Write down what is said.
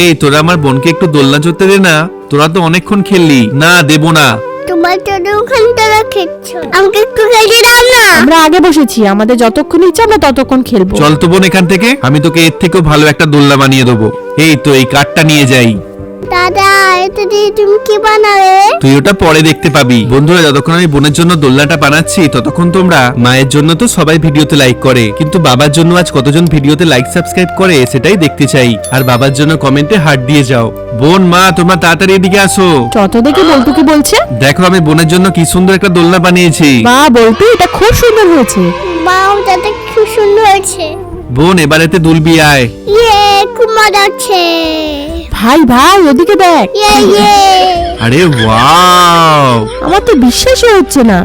এই তোরা আমার বোনকে একটু দোলনা চড়তে দে না, তোরা তো অনেকক্ষণ খেললি। না দেবো না। তোমার তো ওখান থেকে খেলছো, আমাকে একটু খেলতে দাও না। আমরা আগে বসেছি, আমাদের যতক্ষণ ইচ্ছা আমরা ততক্ষণ খেলবো। চল তো বোন এখান থেকে, আমি তোকে এর থেকেও ভালো একটা দোলনা বানিয়ে দেবো। এই তো এই কাঠটা নিয়ে যাই। দাদা এটা দিয়ে তুমি কি বানাবে? তুই ওটা পরে দেখতে পাবি। বন্ধুরা, যতক্ষণ আমি বোনের জন্য দোলনাটা বানাচ্ছি ততক্ষণ তোমরা মায়ের জন্য তো সবাই ভিডিওতে লাইক করে, কিন্তু বাবার জন্য আজ কতজন ভিডিওতে লাইক সাবস্ক্রাইব করে সেটাই দেখতে চাই। আর বাবার জন্য কমেন্টে হার্ট দিয়ে যাও। বোন, মা, তোমরা তাড়াতাড়ি এদিকে আসো। যত দেখে বল্টু কি বলছে। দেখো আমি বোনের জন্য কি সুন্দর একটা দোলনা বানিয়েছি। বা বল্টু, এটা খুব সুন্দর হয়েছে। বাহ, দাদা খুব সুন্দর হয়েছে। বোন, এবার এতে দুলবি আয়। ইয়ে, খুব মজা হচ্ছে। ভাই ভাই ওদিকে দেখ। ইয়ে ইয়ে। আরে ওয়াও, আমার তো বিশ্বাসই হচ্ছে না।